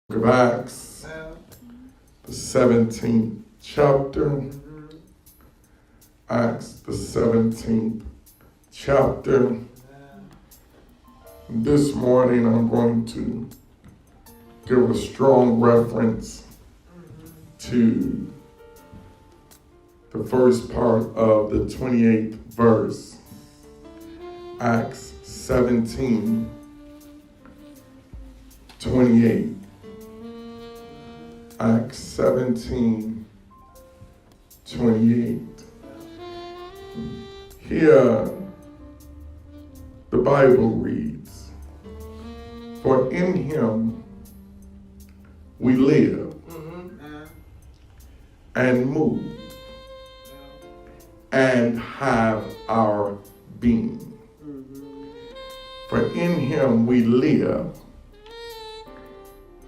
Book of Acts, the 17th chapter. Acts, the 17th chapter. This morning I'm going to give a strong reference to the first part of the 28th verse. Acts 17, 28. Acts 17, 28. Here, the Bible reads, "For in him we live and move and have our being." For in him we live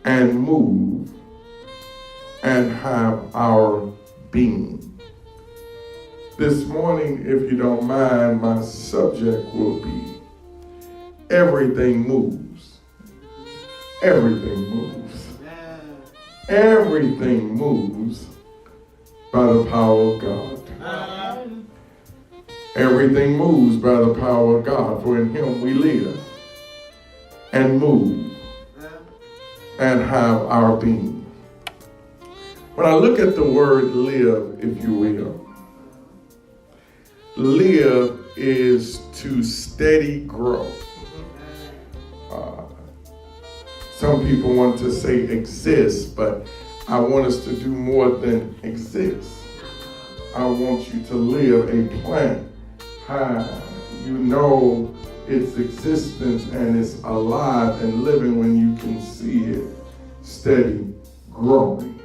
and move and have our being. This morning, if you don't mind, my subject will be everything moves. Everything moves. Everything moves by the power of God. Everything moves by the power of God. For in him we live and move and have our being. When I look at the word live, if you will, live is to steady grow. Some people want to say exist, but I want us to do more than exist. I want you to live a plant. You know its existence and it's alive and living when you can see it steady growing.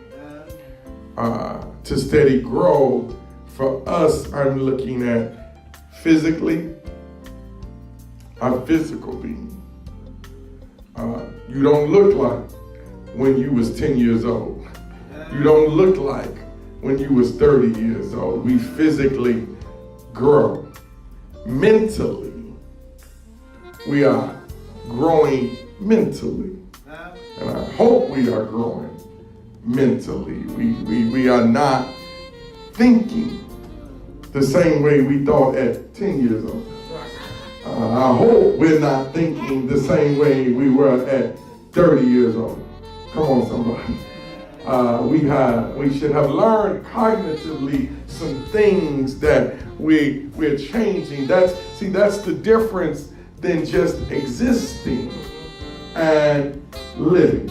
To steady grow, for us, I'm looking at physically, our physical being. You don't look like when you was 10 years old. You don't look like when you was 30 years old. We physically grow. Mentally, we are growing mentally. And I hope we are growing mentally. We are not thinking the same way we thought at 10 years old. I hope we're not thinking the same way we were at 30 years old. Come on, somebody. We should have learned cognitively some things that we're changing. That's the difference than just existing and living.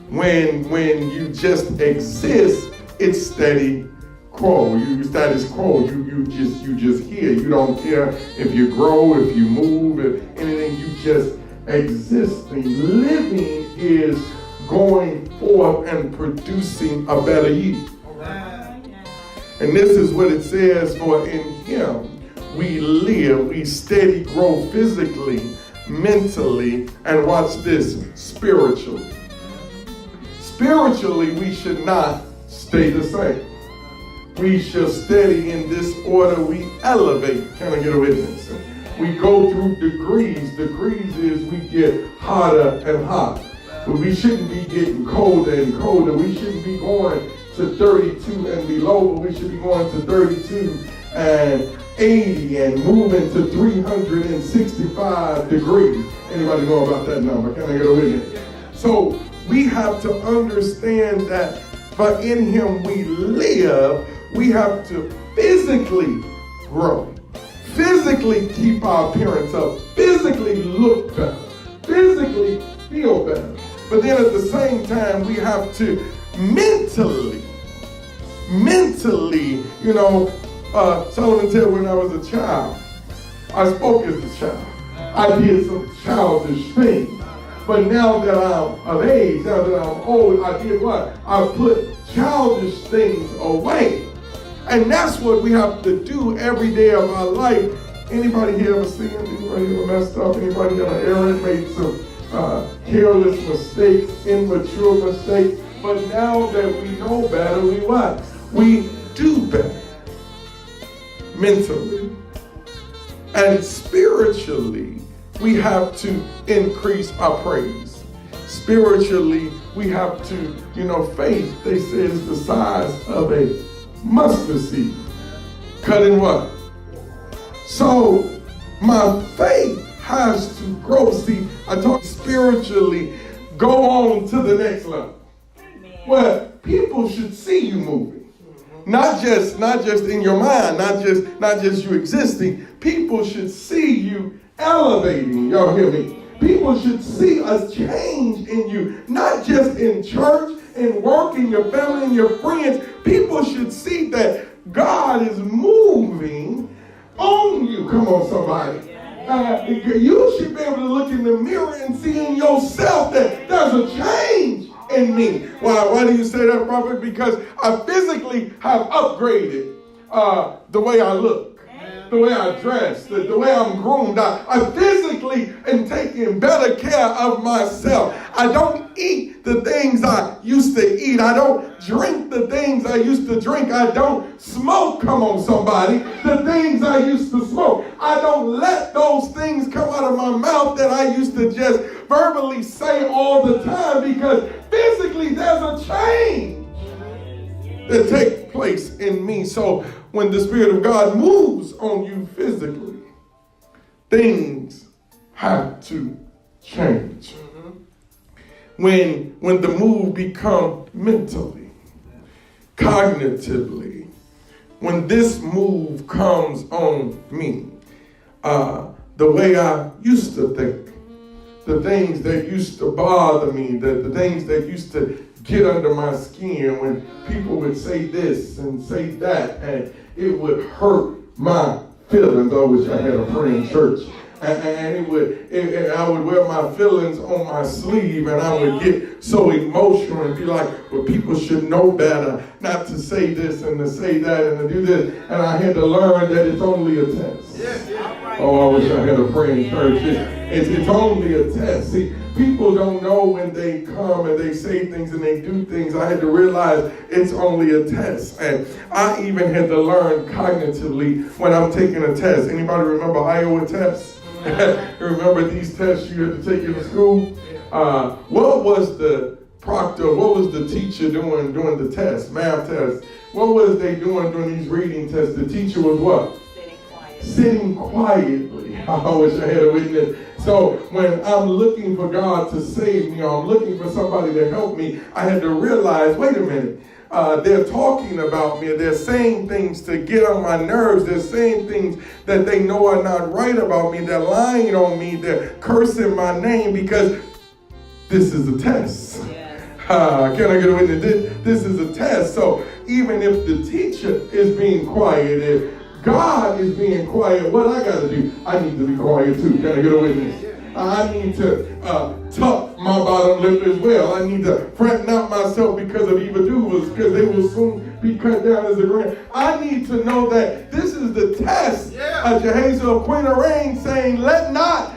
When you just exist, it's steady quo. You status quo. You just here. You don't care if you grow, if you move, if anything. You just existing. Living is going forth and producing a better you. And this is what it says, for in him we live, we steady grow physically, mentally, and watch this, spiritually. Spiritually, we should not stay the same. We shall steady in this order, we elevate. Can I get a witness? We go through degrees. Degrees is we get hotter and hotter. But we shouldn't be getting colder and colder. We shouldn't be going to 32 and below, but we should be going to 32 and 80 and moving to 365 degrees. Anybody know about that number? Can I get a witness? So we have to understand that for in him we live, we have to physically grow, physically keep our appearance up, physically look better, physically feel better. But then at the same time, we have to mentally, Solomon said when I was a child, I spoke as a child. I did some childish things. But now that I'm of age, now that I'm old, I did what? I put childish things away. And that's what we have to do every day of our life. Anybody here ever sinned? Anybody ever messed up? Anybody ever erred, made some careless mistakes, immature mistakes? But now that we know better, we what? We do better. Mentally. And spiritually, we have to increase our praise. Spiritually, we have to, faith, they say, is the size of a mustard seed. Cut in what? So my faith has to grow. See, I talk spiritually, go on to the next level. Where people should see you moving. Not just in your mind, not just you existing. People should see you elevating. Y'all hear me? People should see a change in you, not just in church, in work, in your family, in your friends. People should see that God is moving on you. Come on, somebody. You should be able to look in the mirror and see in yourself that there's a change in me. Why do you say that, prophet? Because I physically have upgraded the way I look, the way I dress, the way I'm groomed. I physically am taking better care of myself. I don't eat the things I used to eat. I don't drink the things I used to drink. I don't smoke, come on somebody, the things I used to smoke. I don't let those things come out of my mouth that I used to just verbally say all the time, because physically there's a change that takes place in me. So when the Spirit of God moves on you physically, things have to change. When the move becomes mentally, cognitively, when this move comes on me, the way I used to think, the things that used to bother me, the things that used to get under my skin, when people would say this and say that, and it would hurt my feelings. I wish I had a friend in church. And I would wear my feelings on my sleeve, and I would get so emotional and be like, well, people should know better not to say this and to say that and to do this. And I had to learn that it's only a test. Oh, I wish I had a friend in church. It's only a test. See, people don't know when they come and they say things and they do things. I had to realize it's only a test. And I even had to learn cognitively when I'm taking a test. Anybody remember Iowa tests? Remember these tests you had to take in school? What was the proctor, what was the teacher doing during the test, math test? What was they doing during these reading tests? The teacher was what? Sitting quietly. I wish I had a witness. So when I'm looking for God to save me, or I'm looking for somebody to help me, I had to realize, wait a minute. They're talking about me. They're saying things to get on my nerves. They're saying things that they know are not right about me. They're lying on me. They're cursing my name, because this is a test. Can I get a witness? This is a test. So even if the teacher is being quiet, if God is being quiet, what I got to do? I need to be quiet too. Can I get a witness? I need to tuck my bottom lip as well. I need to fret not myself because of evildoers, because they will soon be cut down as a grain. I need to know that this is the test of Jehazel, Queen of Rain, saying, let not